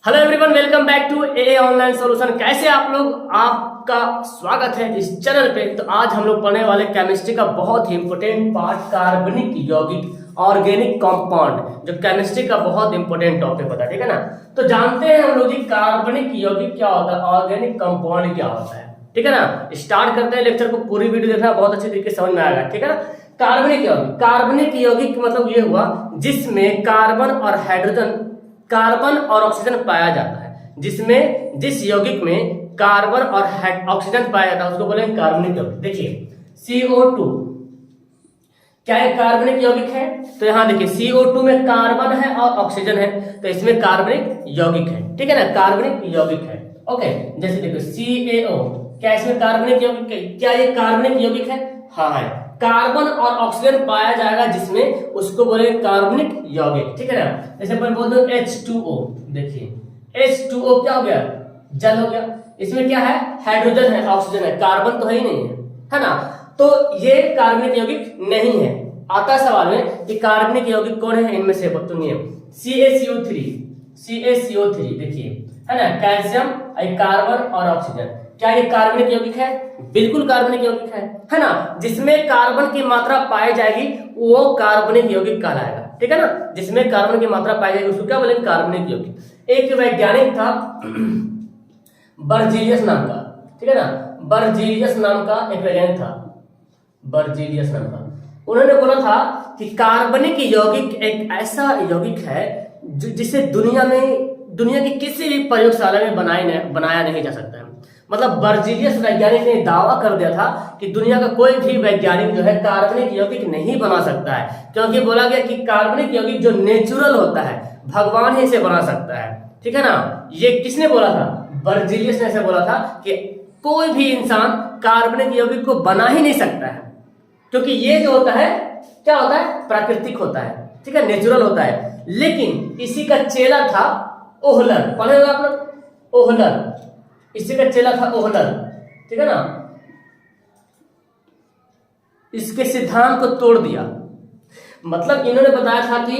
Hello everyone, welcome back to a online solution. कैसे आप लोग? आपका स्वागत है इस चैनल पे। तो आज हम लोग पढ़ने वाले केमिस्ट्री का बहुत ही इंपॉर्टेंट पार्ट, कार्बनिक यौगिक ऑर्गेनिक कंपाउंड, जो केमिस्ट्री का बहुत इंपॉर्टेंट टॉपिक होता है। ठीक है ना। तो जानते हैं हम लोग जी कार्बनिक यौगिक क्या होता है, ऑर्गेनिक कंपाउंड क्या होता है। ठीक है ना। स्टार्ट करते हैं लेक्चर को। पूरी वीडियो देखना, बहुत अच्छे तरीके से समझ में आएगा। ठीक है ना। कार्बनिक यौगिक, कार्बनिक यौगिक मतलब ये हुआ जिसमें कार्बन और ऑक्सीजन पाया जाता है। जिस यौगिक में कार्बन और ऑक्सीजन पाया जाता है उसको बोलेंगे कार्बनिक यौगिक। देखिए CO2 क्या एक कार्बनिक यौगिक है? तो यहां देखिए CO2 में कार्बन है और ऑक्सीजन है, तो इसमें कार्बनिक यौगिक है। ठीक है ना, कार्बनिक यौगिक है। ओके, जैसे देखो CaO, क्या इसमें कार्बनिक यौगिक है? क्या ये कार्बनिक यौगिक है? हाँ है। कार्बन और ऑक्सीजन पाया जाएगा जिसमें, उसको बोलेंगे कार्बनिक यौगिक। ठीक है ना। जैसे अपन बोलते हैं H2O, देखिए H2O क्या हो गया? जल हो गया। इसमें क्या है? हाइड्रोजन है, ऑक्सीजन है, कार्बन तो है ही नहीं है ना। तो ये कार्बनिक यौगिक नहीं है। आता सवाल में कि कार्बनिक यौगिक कौन है इनमें से? सुनिए CaCO3 देखिए, है ना, कैल्शियम, कार्बन और ऑक्सीजन। क्या ये कार्बनिक यौगिक है? बिल्कुल कार्बनिक यौगिक है ना। जिसमें कार्बन की मात्रा पाई जाएगी वो कार्बनिक यौगिक कहलाएगा। ठीक है ना। जिसमें कार्बन की मात्रा पाई जाएगी उसको क्या बोलेंगे? कार्बनिक यौगिक। एक वैज्ञानिक था बर्जीलियस नाम का। ठीक है ना। बर्जीलियस नाम का एक वैज्ञानिक था, बर्जीलियस नाम का। उन्होंने बोला था कि कार्बनिक यौगिक एक ऐसा यौगिक है जिसे दुनिया की किसी भी प्रयोगशाला में बनाया नहीं जा सकता है। मतलब बर्जीलियस वैज्ञानिक ने दावा कर दिया था कि दुनिया का कोई भी वैज्ञानिक जो है कार्बनिक यौगिक नहीं बना सकता है, क्योंकि बोला गया कि कार्बनिक यौगिक जो नेचुरल होता है भगवान ही इसे बना सकता है। ठीक है ना। ये किसने बोला था? बर्जीलियस ने ऐसे बोला था कि कोई भी इंसान कार्बनिक यौगिक को बना ही नहीं सकता है, क्योंकि ये जो होता है क्या होता है? प्राकृतिक होता है। ठीक है, नेचुरल होता है। लेकिन इसी का चेला था ओहलर, पढ़े होगा आप लोग, ओहलर। इसी का चेला था ओहलर। ठीक है ना। इसके सिद्धांत को तोड़ दिया। मतलब इन्होंने बताया था कि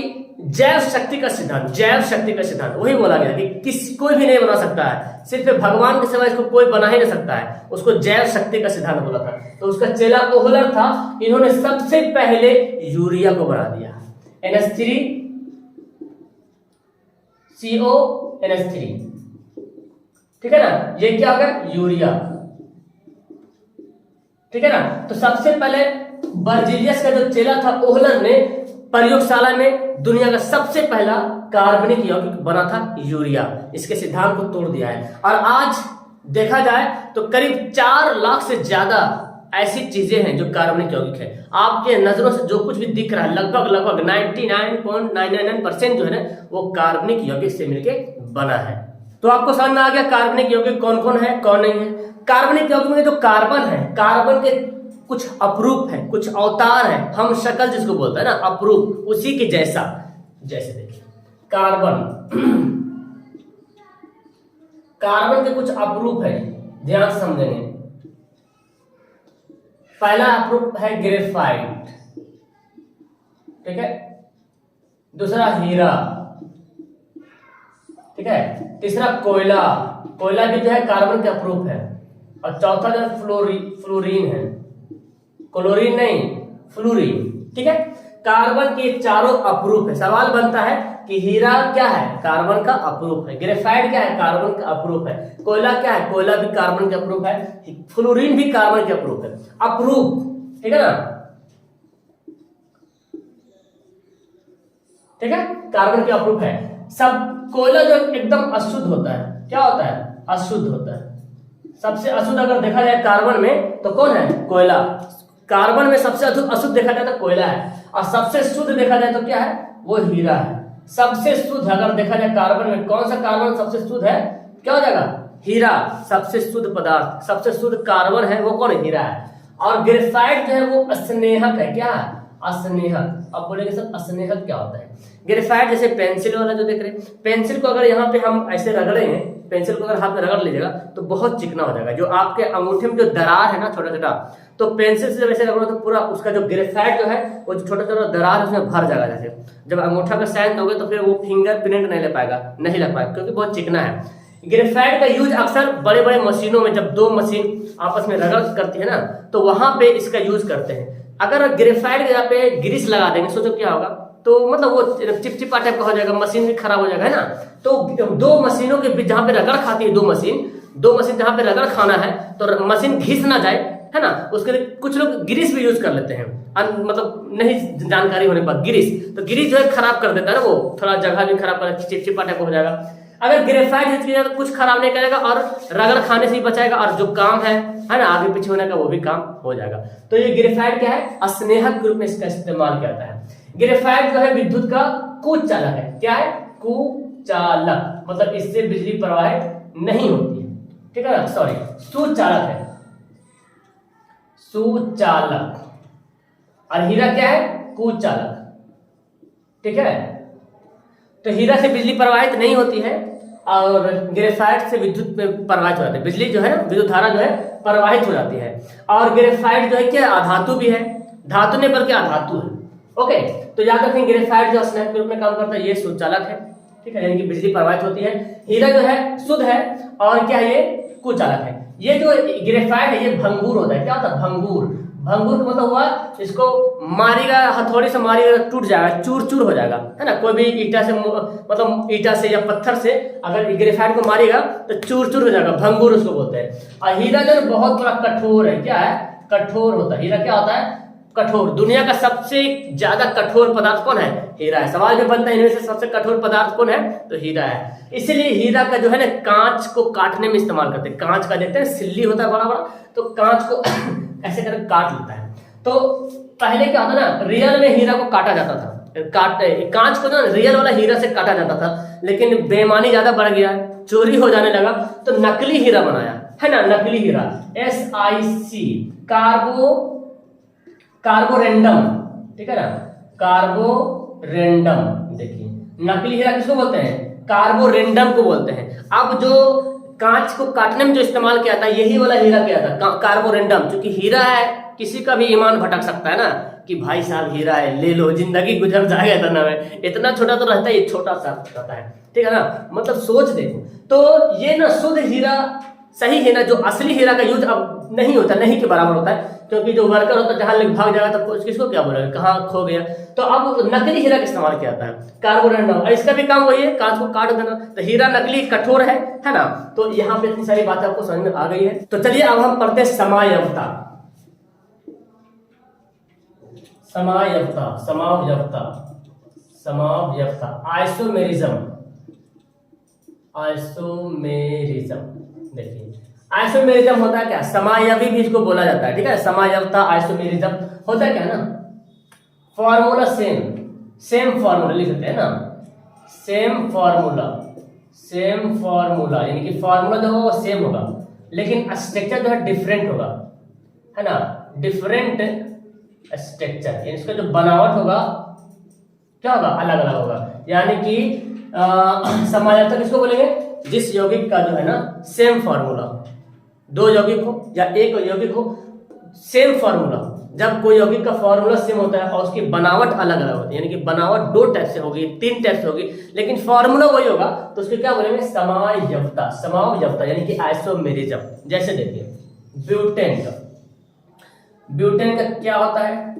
जैव शक्ति का सिद्धांत वही बोला गया कि कोई भी नहीं बना सकता है, सिर्फ भगवान के सिवा इसको कोई बना ही नहीं सकता है। उसको जैव शक्ति का सिद्धांत बोला था। तो उसका चेला ओहलर था। इन्होंने सबसे पहले यूरिया को बना दिया, NH3CONH3। ठीक है ना। ये क्या होगा? यूरिया। ठीक है ना। तो सबसे पहले बर्जीलियस का जो चेला था ओहलर ने प्रयोगशाला में दुनिया का सबसे पहला कार्बनिक यौगिक बना था यूरिया। इसके सिद्धांत को तोड़ दिया है। और आज देखा जाए तो करीब 4 लाख से ज्यादा ऐसी चीजें हैं जो कार्बनिक यौगिक है। आपके नजरों से जो कुछ भी दिख रहा है लगभग 99.999% जो है ना वो कार्बनिक यौगिक से मिलके बना है। तो आपको समझ में आ गया कार्बनिक यौगिक कौन कौन है, कौन नहीं है। कार्बनिक यौगिक में जो कार्बन है, कार्बन के कुछ अपरूप है, कुछ अवतार है, हम शक्ल जिसको बोलते हैं ना, अपरूप, उसी के जैसा। जैसे देखिए कार्बन के कुछ अपरूप है, ध्यान से समझेंगे। पहला अपरूप है ग्रेफाइट। ठीक है। दूसरा हीरा। ठीक है। तीसरा कोयला भी जो है कार्बन के अपरूप है। और चौथा जो फ्लोरीन है, क्लोरीन नहीं, फ्लोरीन। ठीक है। कार्बन के चारों अपरूप है। सवाल बनता है कि हीरा क्या है? कार्बन का अपरूप है। ग्रेफाइट क्या है? कार्बन का अपरूप है। कोयला क्या है? कोयला भी कार्बन के अपरूप है। फ्लोरीन भी कार्बन के अपरूप है। अपरूप, ठीक है ना। ठीक है, कार्बन के अपरूप है। सब कोयला जो एकदम अशुद्ध होता है, क्या होता है? अशुद्ध होता है। सबसे अशुद्ध अगर देखा जाए कार्बन में तो कौन है? कोयला। कार्बन में सबसे अशुद्ध देखा जाए तो कोयला है। और सबसे शुद्ध देखा जाए तो क्या है? वो हीरा है। सबसे शुद्ध अगर देखा जाए कार्बन में, कौन सा कार्बन सबसे शुद्ध है? क्या हो जाएगा? हीरा। सबसे शुद्ध पदार्थ, सबसे शुद्ध कार्बन है वो कौन है? हीरा है। और ग्रेफाइट जो है वो स्नेहक है। क्या है? अस्नेहक। अब बोलेंगे सर अस्नेहक क्या होता है? ग्रेफाइट जैसे पेंसिल वाला जो देख रहे हैं, पेंसिल को अगर यहाँ पे हम ऐसे रगड़ेंगे, पेंसिल को अगर हाथ में रगड़ लीजिएगा तो बहुत चिकना हो जाएगा। जो आपके अंगूठे में जो दरार है ना छोटा छोटा, तो पेंसिल से जब ऐसे रगड़ो तो पूरा उसका जो ग्रेफाइट जो है वो जो छोटा छोटा दरार है उसमें भर जाएगा। जैसे जब अंगूठा का साइन दोगे तो फिर वो फिंगर प्रिंट नहीं ले पाएगा, नहीं लग पाएगा, क्योंकि बहुत चिकना है। ग्रेफाइट का यूज अक्सर बड़े बड़े मशीनों में, जब दो मशीन आपस में रगड़ करती है ना, तो वहां पे इसका यूज करते हैं। अगर ग्रेफाइट के यहाँ पे ग्रीस लगा देंगे, सोचो क्या होगा, तो मतलब वो चिपचिपा टाइप का हो जाएगा, मशीन भी खराब हो जाएगा, है ना। तो दो मशीनों के बीच जहाँ पे रगड़ खाती है दो मशीन जहाँ पे रगड़ खाना है तो मशीन घिस ना जाए, है ना, उसके लिए कुछ लोग ग्रीस भी यूज कर लेते हैं। मतलब नहीं जानकारी होने पर ग्रीस, तो ग्रीस जो है खराब कर देता है ना, वो थोड़ा जगह भी खराब कर, चिपचिपा टाइप हो जाएगा। अगर ग्रेफाइट यूज किया तो कुछ खराब नहीं करेगा और रगड़ खाने से ही बचाएगा, और जो काम है ना आगे पीछे होने का वो भी काम हो जाएगा। तो ये ग्रेफाइट क्या है? अस्नेहक के रूप में इसका इस्तेमाल किया जाता है। ग्रेफाइट जो है विद्युत का कुचालक है। क्या है? कुचालक, मतलब इससे बिजली प्रवाहित नहीं होती है, ठीक है ना, सॉरी सुचालक है, सुचालक। और हीरा क्या है? कुचालक, ठीक है। तो हीरा से बिजली प्रवाहित नहीं होती है और ग्रेफाइट से विद्युत में प्रवाहित हो जाती है, बिजली जो है विद्युत धारा जो है प्रवाहित हो जाती है। और ग्रेफाइट जो है क्या? अधातु भी है, धातु नहीं बल्कि अधातु है। ओके, तो याद रखें ग्रेफाइट जो अस्नेहक के रूप में काम करता है, ये सुचालक है, ठीक है, यानी कि बिजली प्रवाहित होती है। हीरा जो है शुद्ध है और क्या, ये कुचालक है। ये जो ग्रेफाइट है ये भंगुर होता है। क्या होता है? भंगुर। भंगुर मतलब हुआ इसको मारेगा, हथौड़ी से मारेगा टूट जाएगा, चूर चूर हो जाएगा, है ना। कोई भी ईटा से, मतलब ईटा से या पत्थर से अगर ग्रेफाइट को मारेगा तो चूर चूर हो जाएगा, भंगुर उसको बोलते हैं। और हीरा जो बहुत बड़ा कठोर है। क्या है? कठोर होता है। हीरा क्या होता है? कठोर। दुनिया का सबसे ज्यादा कठोर पदार्थ कौन है? हीरा है। सवाल में बनता है इनमें से सबसे कठोर पदार्थ कौन है? तो हीरा है। इसीलिए हीरा का जो है ना कांच को काटने में इस्तेमाल करते हैं। कांच का देखते हैं सिल्ली होता है बड़ा बड़ा, तो कांच को ऐसे करके काट लेता है। तो पहले क्या होता ना, रियल में हीरा को काटा जाता था, कांच को ना रियल वाला हीरा से काटा जाता था, लेकिन बेईमानी ज्यादा बढ़ गया, चोरी हो जाने लगा, तो नकली हीरा बनाया, है ना, नकली हीरा, SiC, कार्बोरेंडम, ठीक है ना, कार्बोरेंडम। देखिए नकली हीरा किसको बोलते हैं? कार्बोरेंडम को बोलते हैं। अब जो कांच को काटने में जो इस्तेमाल किया था यही वाला हीरा किया था, कार्बोरेंडम। क्योंकि हीरा है, किसी का भी ईमान भटक सकता है ना कि भाई साहब हीरा है, ले लो, जिंदगी गुजर जाएगा इतना में, इतना छोटा तो रहता है, ये छोटा सा रहता है, ठीक है ना। मतलब सोच देखो, तो ये ना शुद्ध हीरा सही है ना, जो असली हीरा का यूज अब नहीं होता, नहीं के बराबर होता है, क्योंकि जो वर्कर होता है जहां लेके भाग जाएगा तो किसको क्या बोलेगा, कहाँ खो गया। तो अब नकली हीरा का इस्तेमाल किया जाता है, कार्बोरेंडम। और इसका भी काम वही है, कांच को काट देना। तो हीरा नकली कठोर है ना। तो यहाँ पे इतनी सारी बातें आपको समझ में आ गई है। तो चलिए अब हम पढ़ते हैं समायवता। समायवता, समावयवता, समावयवता, आइसोमेरिज्म। आइसोमेरिज्म देखिए, आइसोमेरिज्म होता है क्या? समायवी भी इसको बोला जाता है, ठीक है। समायवता, आइसोमेरिज्म होता है क्या ना, फॉर्मूला सेम फॉर्मूला लिख सकते हैं ना, सेम फॉर्मूला, यानी कि फॉर्मूला जो होगा वो सेम होगा, लेकिन स्ट्रक्चर जो है डिफरेंट होगा, है ना, डिफरेंट स्ट्रक्चर, यानी इसका जो बनावट होगा क्या होगा? अलग अलग होगा। यानी कि समायवता किसको बोलेंगे? जिस यौगिक का जो है ना सेम फॉर्मूला, दो यौगिक हो या एक यौगिक हो, सेम फॉर्मूला। जब कोई यौगिक का फॉर्मूला सेम होता है और उसकी बनावट अलग अलग होती है, यानी कि बनावट दो टाइप से होगी, तीन टाइप से होगी, लेकिन फॉर्मूला वही होगा, तो उसको क्या बोलेंगे? समायवता, समावयवता, यानी कि आइसोमेरिज्म। जैसे देखिए ब्यूटेन का क्या होता है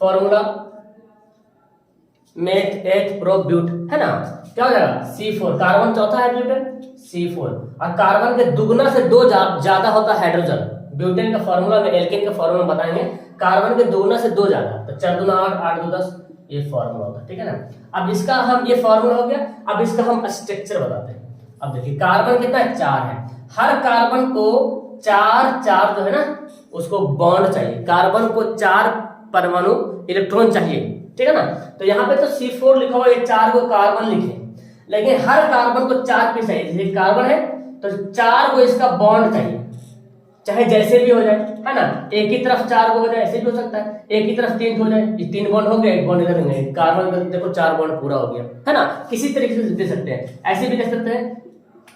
formula? Meth eth pro but, है ना, क्या हो जाएगा? C4, कार्बन चौथा है ब्यूटेन, C4। और कार्बन के दुगना से दो ज्यादा होता है हाइड्रोजन। ब्यूटेन का फॉर्मूला में, एल्केन का फॉर्मूला बताएंगे, कार्बन के दुगना से दो ज्यादा, तो 4 दूना 8, 8 दो 10, ये फॉर्मूला होता है, ठीक है ना। अब इसका हम, ये फॉर्मूला हो गया, अब इसका हम स्ट्रक्चर बताते हैं। अब देखिए कार्बन कितना है? 4 है। हर कार्बन को चार जो है ना उसको बॉन्ड चाहिए, कार्बन को 4 परमाणु इलेक्ट्रॉन चाहिए, ठीक है ना। तो यहाँ पे तो C4 लिखा हुआ, ये 4 को कार्बन लिखे, लेकिन हर कार्बन को 4 पीस चाहिए। जैसे कार्बन है तो 4 को इसका बॉन्ड चाहिए, चाहे जैसे भी हो जाए, है ना, एक ही तरफ 4 हो जाए ऐसे भी हो सकता है, एक ही तरफ 3 हो जाए, ये 3 बॉन्ड हो गया, एक बॉन्ड इधर नहीं, कार्बन का देखो 4 बॉन्ड पूरा हो गया, है ना, किसी तरीके से दे सकते हैं, ऐसे भी दे सकते हैं।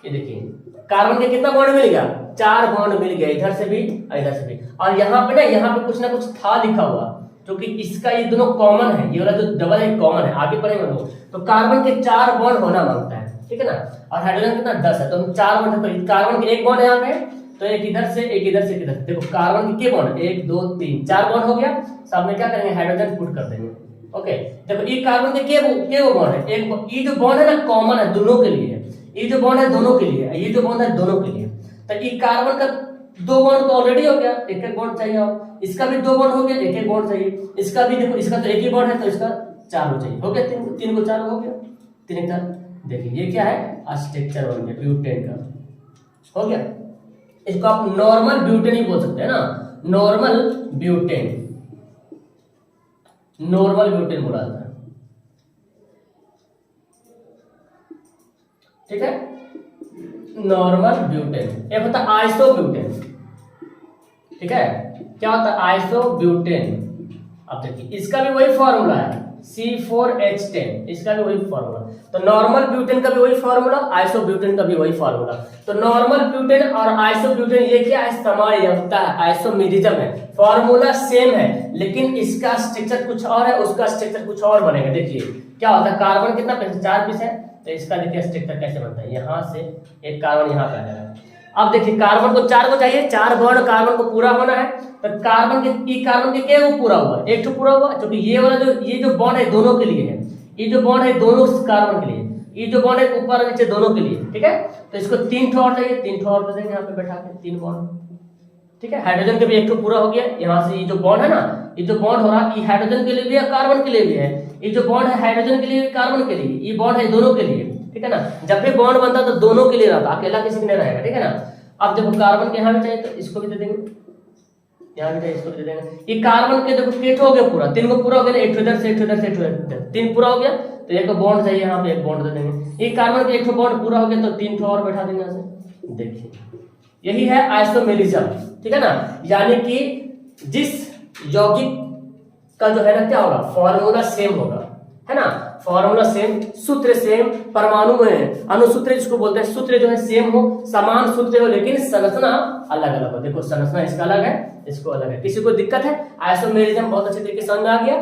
ये देखिए कार्बन के कितना बॉन्ड मिल गया, 4 बॉन्ड मिल गया, इधर से भी और इधर से भी, और यहाँ पे कुछ ना कुछ था लिखा हुआ, क्योंकि इसका ये दोनों कॉमन है, ये वाला जो डबल है कॉमन है, आगे पढ़ेंगे हम लोग। तो कार्बन के 4 बॉन्ड होना मांगता है, ठीक है ना, और हाइड्रोजन कितना 10 है, तो हम 4 बॉन्ड, तो कार्बन के एक बॉन्ड है यहाँ पे, तो एक इधर से एक इधर से एक इधर, देखो कार्बन के बॉन्ड 1 2 3 4 बॉन्ड हो गया, साथ में क्या करेंगे हाइड्रोजन पुट कर देंगे। ओके, देखो ये कार्बन के वो बॉन्ड है, एक ये जो बॉन्ड है ना कॉमन है दोनों के लिए, ये जो बॉन्ड है दोनों के लिए, ये जो बॉन्ड है दोनों के लिए, तो ये कार्बन का 2 बॉन्ड तो ऑलरेडी हो गया, एक एक बॉन्ड चाहिए, और इसका भी 2 बॉन्ड हो गया, एक एक बॉन्ड चाहिए, इसका भी देखो, इसका तो एक ही बॉन्ड है तो इसका 4 हो चाहिए, हो गया 3 को 4 हो गया, 3 4। देखिए ये क्या है, स्ट्रक्चर बन गया ब्यूटेन का, हो गया। इसको आप नॉर्मल ब्यूटेन ही बोल सकते हैं ना, नॉर्मल ब्यूटेन, नॉर्मल ब्यूटेन बोला जाता है, ठीक है, नॉर्मल ब्यूटेन। एक होता है आइसो ब्यूटेन, ठीक है, क्या होता है आइसो ब्यूटेन। अब देखिए इसका भी वही फॉर्मूला है C4H10, इसका भी वही फॉर्मूला, तो नॉर्मल ब्यूटेन का भी वही फॉर्मूला, आइसो ब्यूटेन का भी वही फॉर्मूला। तो नॉर्मल ब्यूटेन और आइसो ब्यूटेन ये क्या है, समायोजकता है, आइसोमेरिज्म है, फॉर्मूला सेम है, लेकिन इसका स्ट्रक्चर कुछ और है, उसका स्ट्रक्चर कुछ और बनेगा। देखिए क्या होता है, कार्बन कितना 4 पीस है, तो इसका देखिए स्ट्रक्चर कैसे बनता है, यहाँ से एक कार्बन यहाँ पे आ जाएगा। अब देखिए कार्बन को 4 को चाहिए, 4 बॉन्ड कार्बन को पूरा होना है, तो कार्बन के वो पूरा हुआ, एक तो पूरा हुआ, क्योंकि ये वाला ये जो बॉन्ड है दोनों के लिए है, ये जो बॉन्ड है दोनों कार्बन के लिए, ये जो बॉन्ड है ऊपर और नीचे दोनों के लिए, ठीक है। तो इसको 3 ठो और चाहिए, 3 ठो और दे देंगे यहाँ पे बैठा के 3 बॉन्ड, ठीक है। हाइड्रोजन के भी एक ठो पूरा हो गया, यहाँ से ये जो बॉन्ड है ना, ये जो बॉन्ड हो रहा है ये हाइड्रोजन के लिए भी है, कार्बन के लिए भी है, ये जो बॉन्ड है हाइड्रोजन के लिए कार्बन के लिए, ये बॉन्ड है दोनों के लिए, ठीक है ना। जब भी बॉन्ड बनता है तो दोनों के लिए रहता, अकेला किसी के नहीं रहेगा, ठीक है ना। अब देखो कार्बन के यहाँ भी चाहिए तो इसको भी दे देंगे, यहाँ भी चाहिए इसको भी दे देंगे। ये कार्बन के देखो केट हो गया पूरा, 3 को पूरा हो गया, एक इधर से एक इधर से एक इधर, 3 पूरा हो गया, तो एक बॉन्ड चाहिए, यहाँ पे एक बॉन्ड दे देंगे। ये कार्बन के एक ठो बॉन्ड पूरा हो गया तो 3 ठो और बैठा देंगे यहाँ से। देखिए यही है आइसोमेरिज्म, ठीक है ना, यानी कि जिस यौगिक का जो है ना क्या होगा, फॉर्मूला सेम होगा, है ना, फॉर्मूला सेम, सूत्र सेम, परमाणु में अनुसूत्र जिसको बोलते हैं, सूत्र जो है सेम हो, समान सूत्र हो, लेकिन संरचना अलग अलग हो। देखो संरचना इसका अलग है, इसको अलग है, किसी को दिक्कत है, आइसोमेरिज्म बहुत अच्छे तरीके से समझ में आ गया।